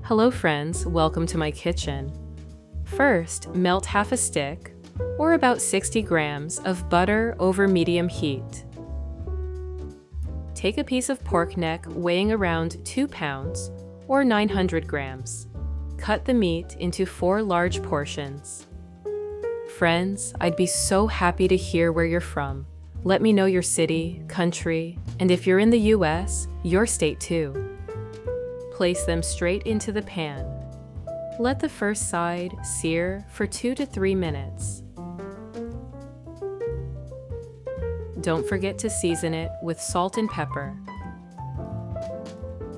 Hello friends, welcome to my kitchen. First, melt half a stick, or about 60 grams, of butter over medium heat. Take a piece of pork neck weighing around 2 pounds, or 900 grams. Cut the meat into 4 large portions. Friends, I'd be so happy to hear where you're from. Let me know your city, country, and if you're in the US, your state too. Place them straight into the pan. Let the first side sear for 2 to 3 minutes. Don't forget to season it with salt and pepper.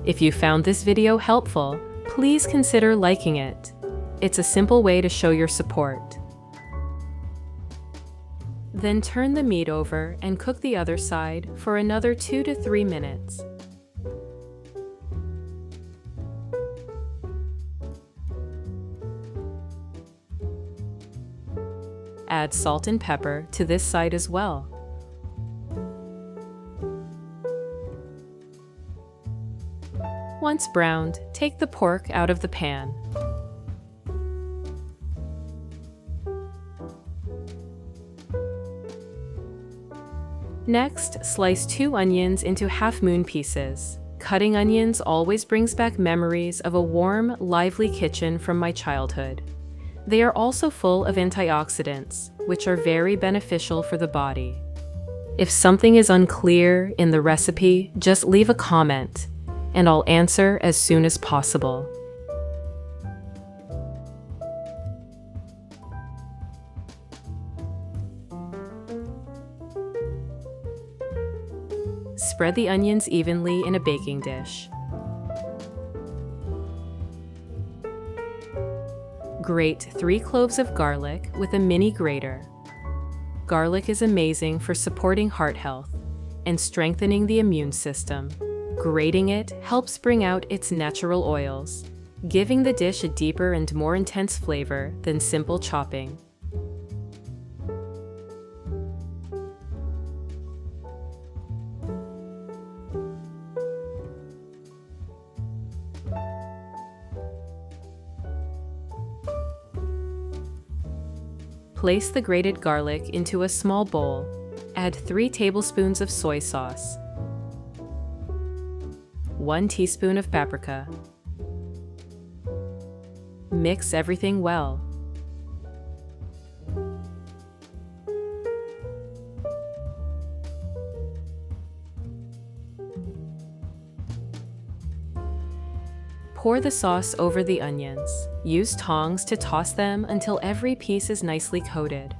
If you found this video helpful, please consider liking it. It's a simple way to show your support. Then turn the meat over and cook the other side for another 2 to 3 minutes. Add salt and pepper to this side as well. Once browned, take the pork out of the pan. Next, slice 2 onions into half-moon pieces. Cutting onions always brings back memories of a warm, lively kitchen from my childhood. They are also full of antioxidants, which are very beneficial for the body. If something is unclear in the recipe, just leave a comment, and I'll answer as soon as possible. Spread the onions evenly in a baking dish. Grate 3 cloves of garlic with a mini grater. Garlic is amazing for supporting heart health and strengthening the immune system. Grating it helps bring out its natural oils, giving the dish a deeper and more intense flavor than simple chopping. Place the grated garlic into a small bowl. Add 3 tablespoons of soy sauce, 1 teaspoon of paprika. Mix everything well. Pour the sauce over the onions. Use tongs to toss them until every piece is nicely coated.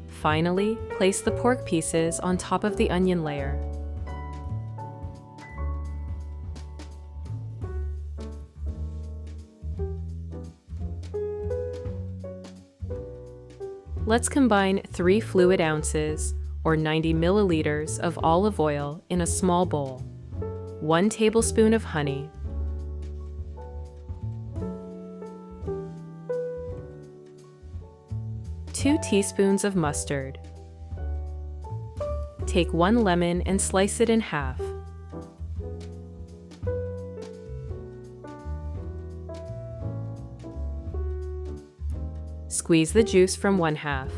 Finally, place the pork pieces on top of the onion layer. Let's combine 3 fluid ounces, or 90 milliliters, of olive oil in a small bowl, 1 tablespoon of honey, two teaspoons of mustard. Take 1 lemon and slice it in half. Squeeze the juice from 1/2.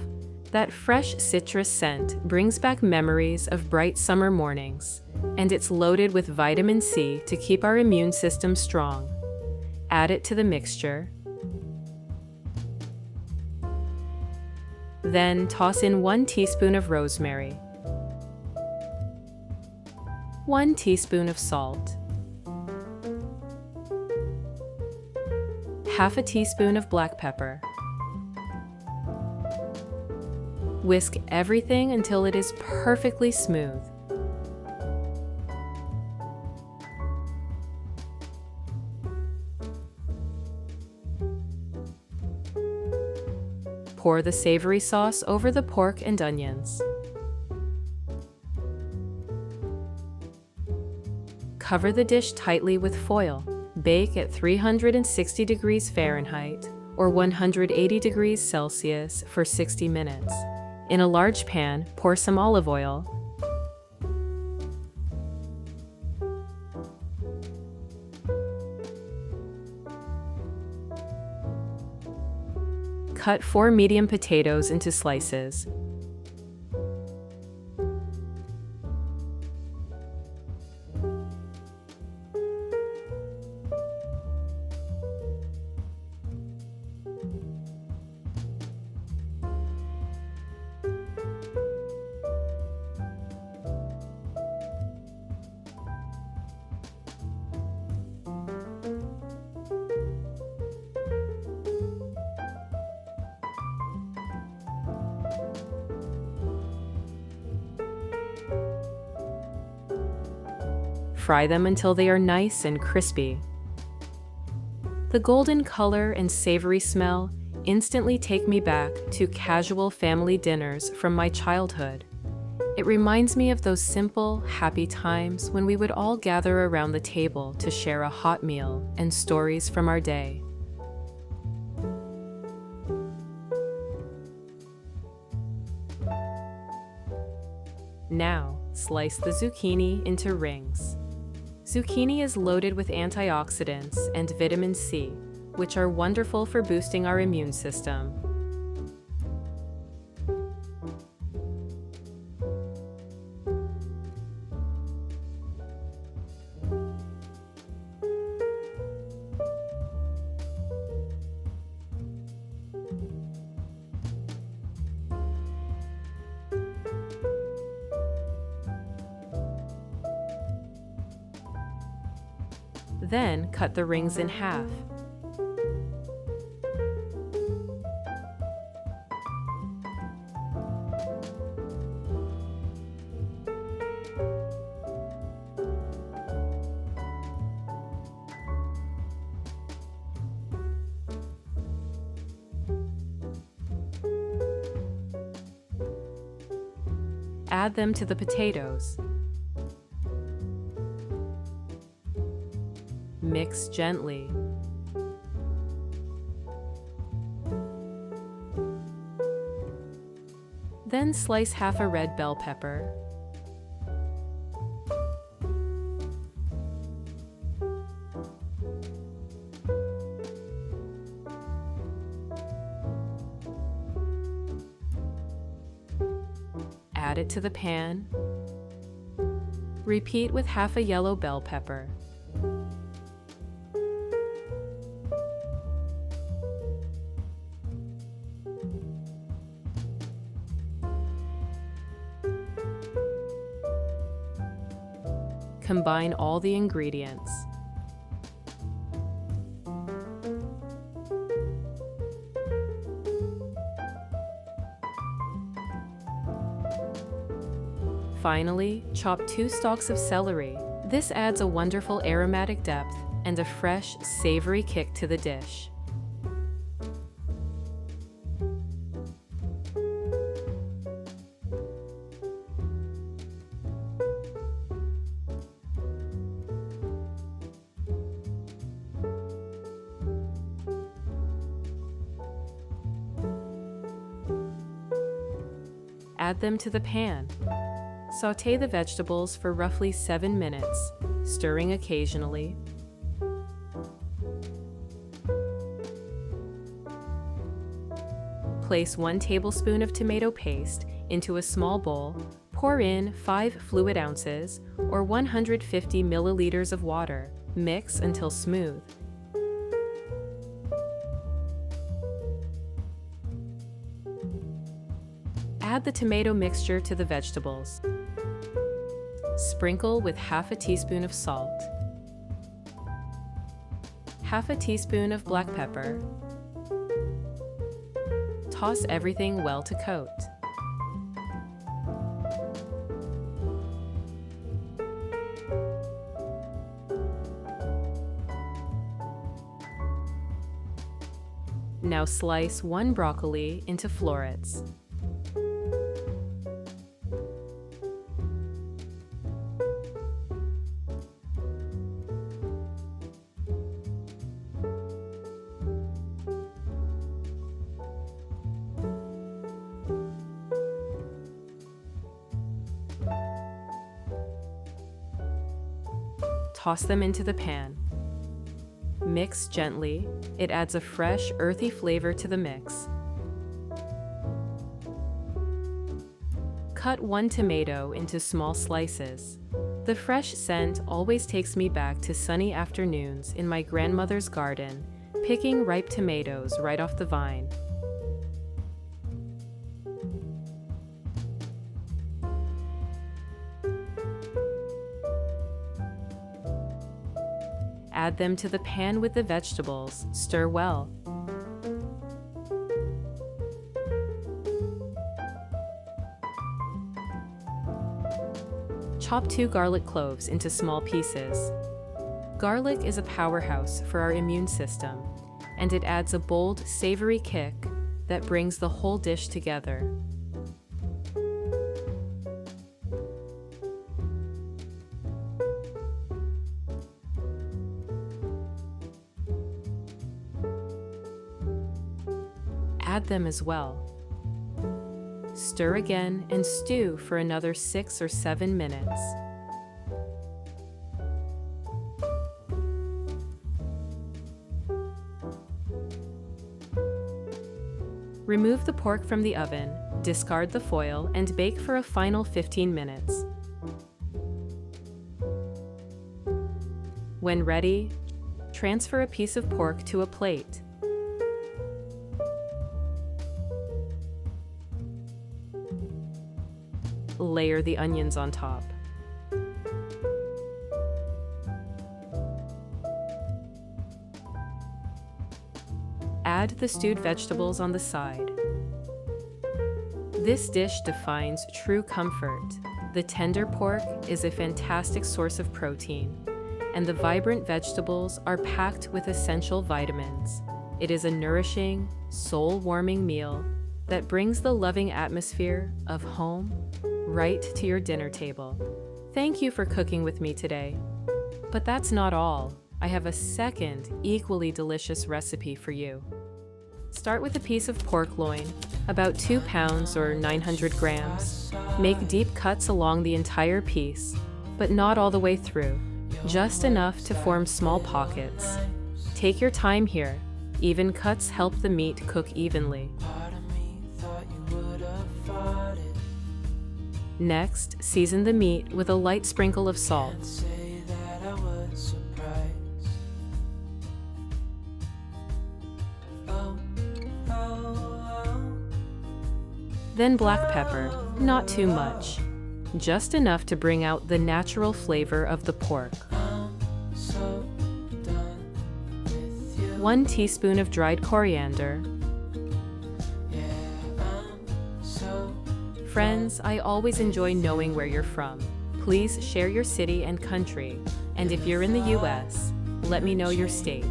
That fresh citrus scent brings back memories of bright summer mornings, and it's loaded with vitamin C to keep our immune system strong. Add it to the mixture. Then toss in 1 teaspoon of rosemary, 1 teaspoon of salt, half a teaspoon of black pepper. Whisk everything until it is perfectly smooth. Pour the savory sauce over the pork and onions. Cover the dish tightly with foil. Bake at 360 degrees Fahrenheit or 180 degrees Celsius for 60 minutes. In a large pan, pour some olive oil. Cut 4 medium potatoes into slices. Fry them until they are nice and crispy. The golden color and savory smell instantly take me back to casual family dinners from my childhood. It reminds me of those simple, happy times when we would all gather around the table to share a hot meal and stories from our day. Now, slice the zucchini into rings. Zucchini is loaded with antioxidants and vitamin C, which are wonderful for boosting our immune system. Then cut the rings in half. Add them to the potatoes. Mix gently. Then slice half a red bell pepper. Add it to the pan. Repeat with half a yellow bell pepper. Combine all the ingredients. Finally, chop 2 stalks of celery. This adds a wonderful aromatic depth and a fresh, savory kick to the dish. Add them to the pan. Sauté the vegetables for roughly 7 minutes, stirring occasionally. Place 1 tablespoon of tomato paste into a small bowl. Pour in 5 fluid ounces or 150 milliliters of water. Mix until smooth. Add the tomato mixture to the vegetables. Sprinkle with half a teaspoon of salt, half a teaspoon of black pepper. Toss everything well to coat. Now slice 1 broccoli into florets. toss them into the pan. Mix gently. It adds a fresh, earthy flavor to the mix. Cut 1 tomato into small slices. The fresh scent always takes me back to sunny afternoons in my grandmother's garden, picking ripe tomatoes right off the vine. Add them to the pan with the vegetables. Stir well. Chop 2 garlic cloves into small pieces. Garlic is a powerhouse for our immune system, and it adds a bold, savory kick that brings the whole dish together. Add them as well. Stir again and stew for another 6 or 7 minutes. Remove the pork from the oven, discard the foil, and bake for a final 15 minutes. When ready, transfer a piece of pork to a plate. Layer the onions on top. Add the stewed vegetables on the side. This dish defines true comfort. The tender pork is a fantastic source of protein, and the vibrant vegetables are packed with essential vitamins. It is a nourishing, soul-warming meal that brings the loving atmosphere of home right to your dinner table. Thank you for cooking with me today. But that's not all. I have a second, equally delicious recipe for you. Start with a piece of pork loin, about 2 pounds or 900 grams. Make deep cuts along the entire piece, but not all the way through, just enough to form small pockets. Take your time here. Even cuts help the meat cook evenly. Next, season the meat with a light sprinkle of salt. Then black pepper, not too much, just enough to bring out the natural flavor of the pork. 1 teaspoon of dried coriander. Friends, I always enjoy knowing where you're from. Please share your city and country, and if you're in the US, let me know your state.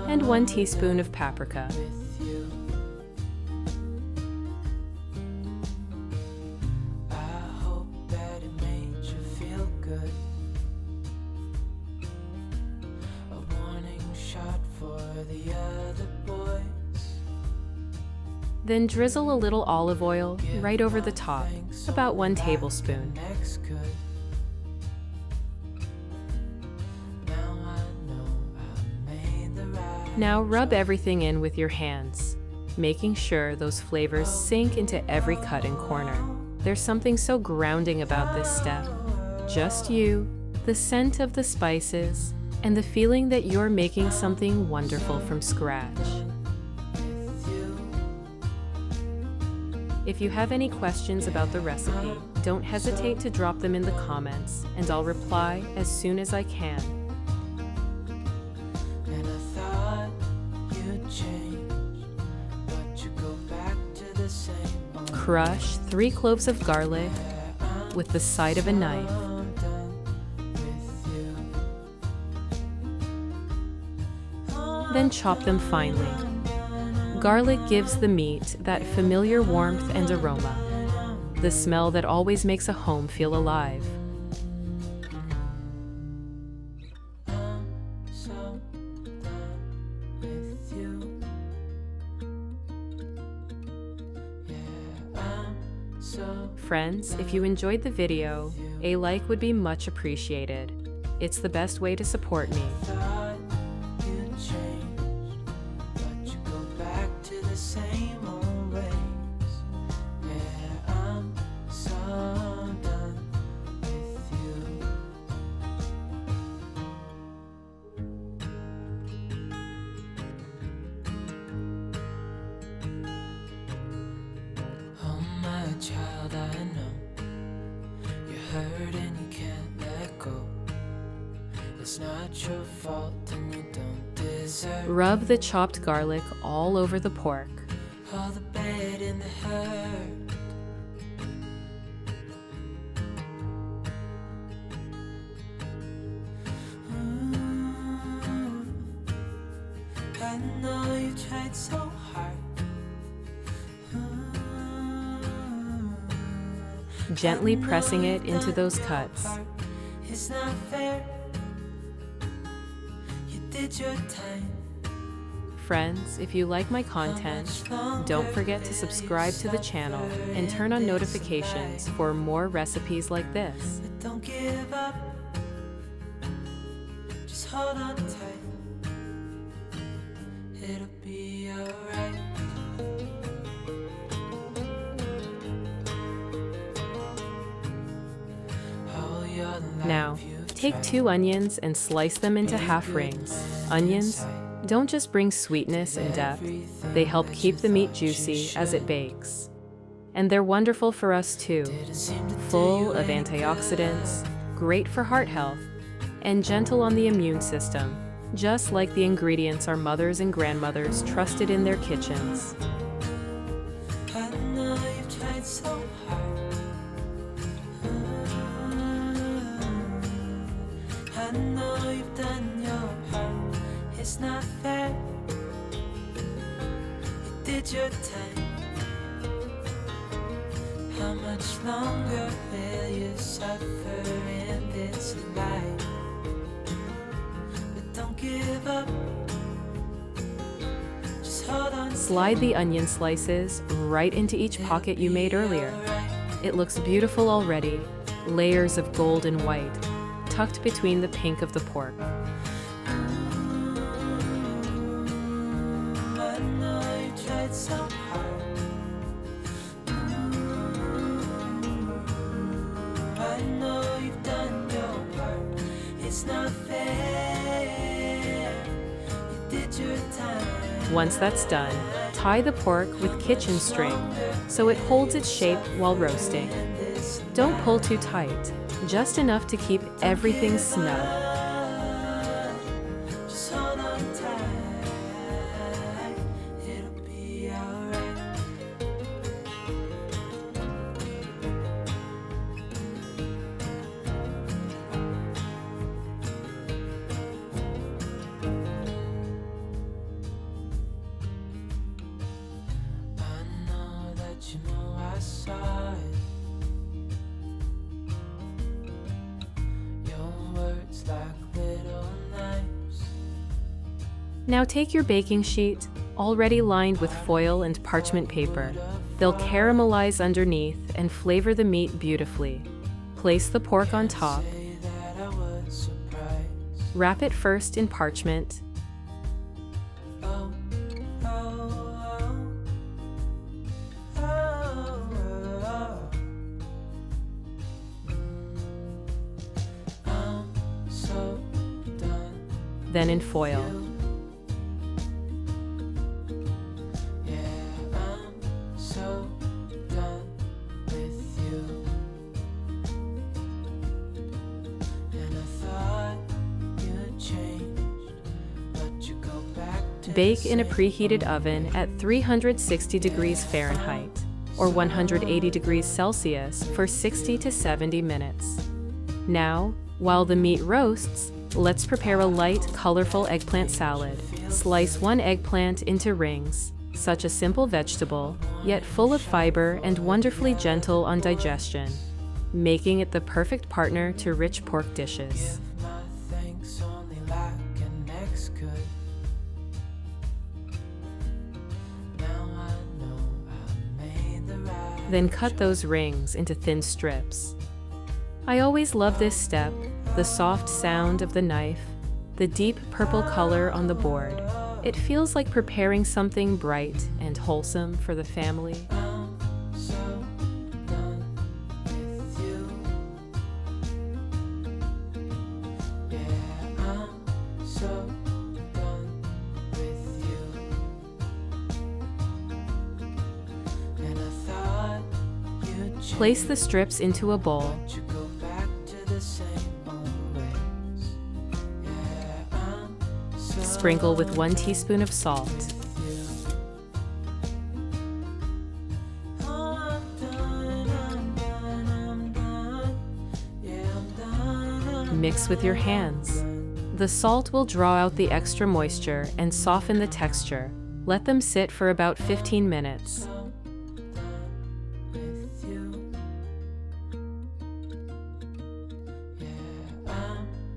And 1 teaspoon of paprika. Then drizzle a little olive oil right over the top, about 1 tablespoon. Now rub everything in with your hands, making sure those flavors sink into every cut and corner. There's something so grounding about this step. Just you, the scent of the spices, and the feeling that you're making something wonderful from scratch. If you have any questions about the recipe, don't hesitate to drop them in the comments, and I'll reply as soon as I can. Crush 3 cloves of garlic with the side of a knife. Then chop them finely. Garlic gives the meat that familiar warmth and aroma, the smell that always makes a home feel alive. Friends, if you enjoyed the video, a like would be much appreciated. It's the best way to support me. Child, I know you're hurt and you can't let go. It's not your fault and you don't deserve. Rub the chopped garlic all over the pork. All the bad and the hurt. I know you tried so hard. Gently pressing it into those cuts. It's not fair. You did your time. Friends, if you like my content, don't forget to subscribe to the channel and turn on notifications for more recipes like this. But don't give up. Just hold on tight. It'll be alright. Now, take 2 onions and slice them into half rings. Onions don't just bring sweetness and depth, they help keep the meat juicy as it bakes. And they're wonderful for us too, full of antioxidants, great for heart health, and gentle on the immune system, just like the ingredients our mothers and grandmothers trusted in their kitchens. I know you've tried so hard. I know you've done your part. It's not fair. You did your time. How much longer will you suffer in this life? But don't give up. Just hold on. Slide the onion slices right into each pocket you made earlier. It looks beautiful already, layers of gold and white, tucked between the pink of the pork. I know you tried so hard. I know you've done your part. It's not fair. You did your time. Once that's done, tie the pork with kitchen string so it holds its shape while roasting. Don't pull too tight, just enough to keep everything snug. Just hold on tight. It'll be alright. I know that you know I saw it. Now take your baking sheet, already lined with foil and parchment paper. They'll caramelize underneath and flavor the meat beautifully. Place the pork on top. Wrap it first in parchment. Then in foil. Bake in a preheated oven at 360 degrees Fahrenheit or 180 degrees Celsius for 60 to 70 minutes. Now, while the meat roasts, let's prepare a light, colorful eggplant salad. Slice 1 eggplant into rings. Such a simple vegetable, yet full of fiber and wonderfully gentle on digestion, making it the perfect partner to rich pork dishes. Now I know I made the right Then cut those rings into thin strips. I always love this step, the soft sound of the knife, the deep purple color on the board. It feels like preparing something bright and wholesome for the family. Place the strips into a bowl. Sprinkle with 1 teaspoon of salt. Mix with your hands. The salt will draw out the extra moisture and soften the texture. Let them sit for about 15 minutes.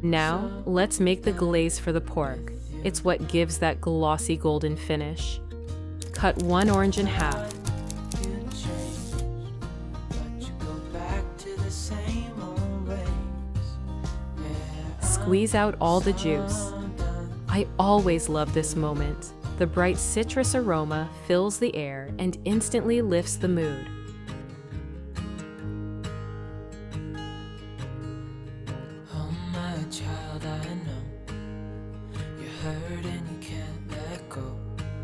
Now, let's make the glaze for the pork. It's what gives that glossy golden finish. Cut 1 orange in half. Squeeze out all the juice. I always love this moment. The bright citrus aroma fills the air and instantly lifts the mood.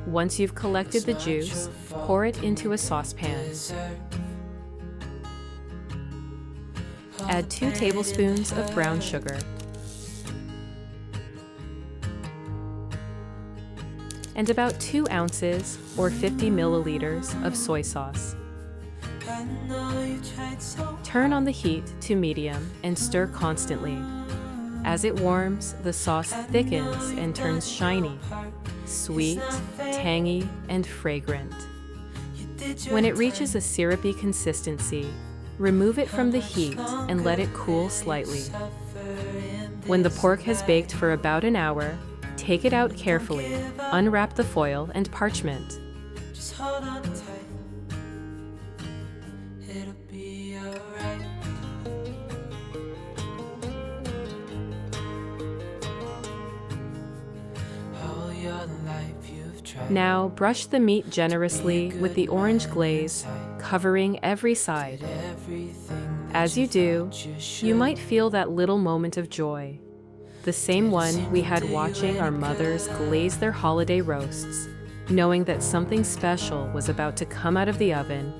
Once you've collected the juice, pour it into a saucepan. Add 2 tablespoons of brown sugar and about 2 ounces or 50 milliliters of soy sauce. Turn on the heat to medium and stir constantly. As it warms, the sauce thickens and turns shiny, sweet, tangy, and fragrant. When it reaches a syrupy consistency, remove it from the heat and let it cool slightly. When the pork has baked for about an hour, take it out carefully, unwrap the foil and parchment. Just hold on tight. It'll be alright. All your life you've tried. Now brush the meat generously with the orange glaze, covering every side. As you do, you might feel that little moment of joy. The same one we had watching our mothers glaze their holiday roasts, knowing that something special was about to come out of the oven.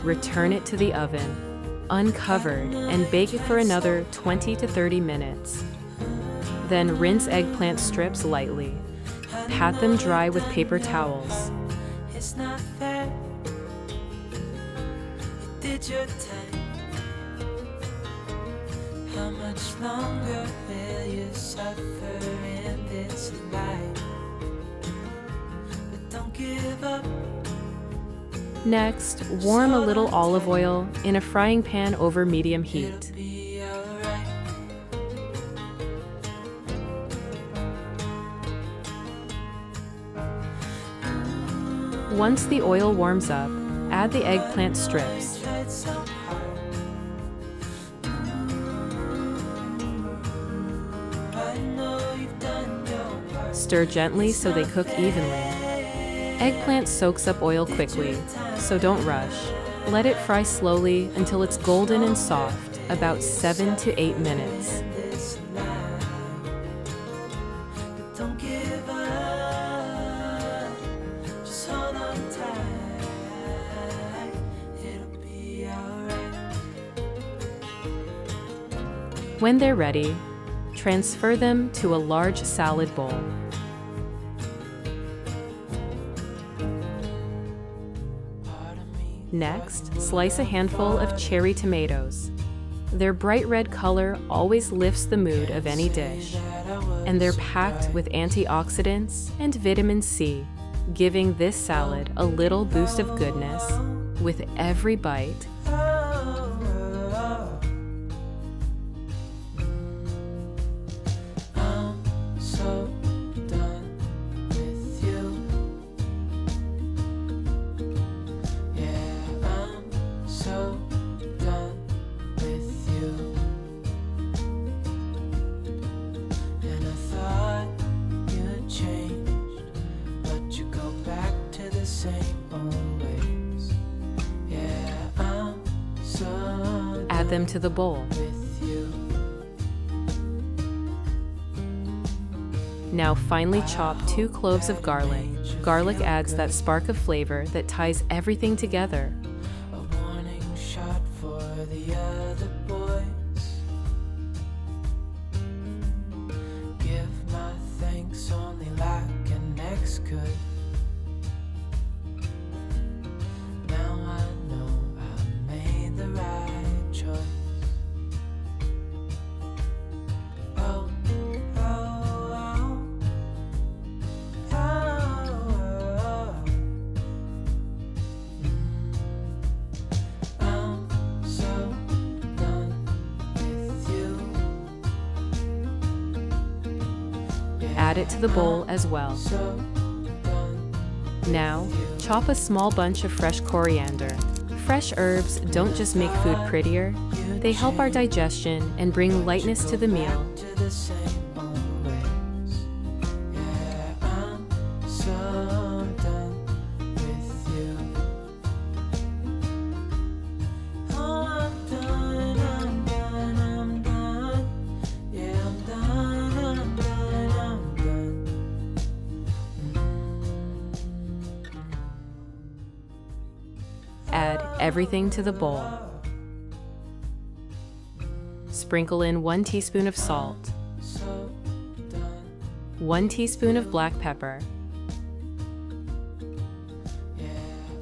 Return it to the oven, uncovered, and bake it for another 20 to 30 minutes. Then rinse eggplant strips lightly. Pat them dry with paper towels. It's not fair. You did your time. How much longer will you suffer in this life? But don't give up. Next, warm a little olive oil in a frying pan over medium heat. Once the oil warms up, add the eggplant strips. Stir gently so they cook evenly. Eggplant soaks up oil quickly, so don't rush. Let it fry slowly until it's golden and soft, about 7 to 8 minutes. When they're ready, transfer them to a large salad bowl. Next, slice a handful of cherry tomatoes. Their bright red color always lifts the mood of any dish, and they're packed with antioxidants and vitamin C, giving this salad a little boost of goodness with every bite. add them to the bowl. with you. Now finely chop 2 cloves of garlic. Garlic adds that spark of flavor that ties everything together. A warning shot for the other boys. Give my thanks only like an ex could. Now I know I made the right choice. Oh, oh, oh, oh, oh. I'm so done with you. Add it to the bowl as well. So done. Now, chop a small bunch of fresh coriander. Fresh herbs don't just make food prettier, they help our digestion and bring lightness to the meal. To the same old ways. Yeah, I'm so done with you. Oh, I'm done, I'm done, I'm done. Yeah, I'm done, I'm done, I'm done. Add everything to the bowl. Sprinkle in 1 teaspoon of salt, So done. 1 teaspoon of black pepper, Yeah,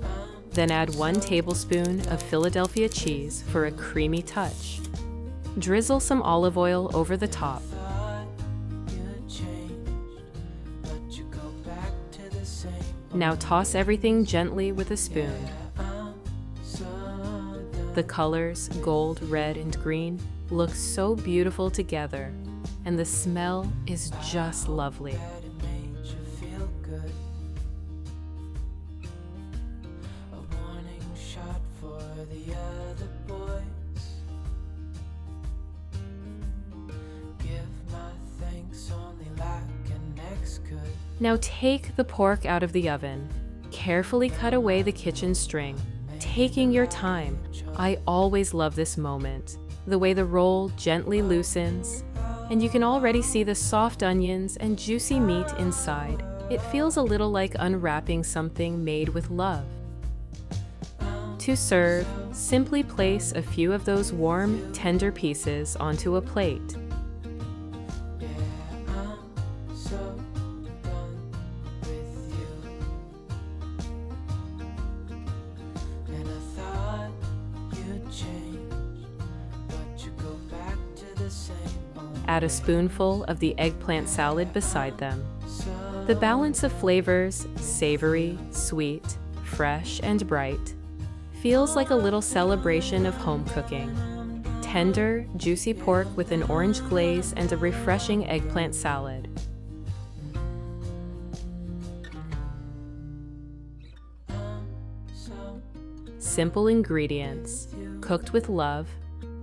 I'm then add 1 tablespoon of Philadelphia cheese for a creamy touch. Drizzle some olive oil over the top. thought you changed, but you go back to the same. Now toss everything gently with a spoon. I'm so done. The colors, gold, red, and green, look so beautiful together, and the smell is just lovely. That it made you feel good. A warning shot for the other boys. Give my thanks only like an ex could. Now take the pork out of the oven. Carefully cut away the kitchen string, taking your time. I always love this moment. The way the roll gently loosens, and you can already see the soft onions and juicy meat inside. It feels a little like unwrapping something made with love. To serve, simply place a few of those warm, tender pieces onto a plate. Yeah, I'm so done with you. And I thought you'd change, but you go back to the same old. Add a spoonful of the eggplant salad beside them. So The balance of flavors, savory, sweet, fresh, and bright, feels like a little celebration of home cooking. Tender, juicy pork with an orange glaze and a refreshing eggplant salad. so Simple ingredients, cooked with love,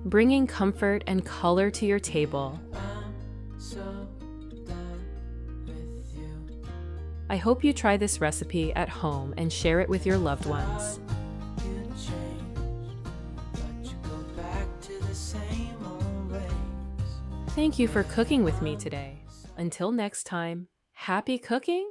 bringing comfort and color to your table. so done with you. I hope you try this recipe at home and share it with your loved ones. You changed, but you go back to the same old ways. Thank you for cooking with me today. Until next time, happy cooking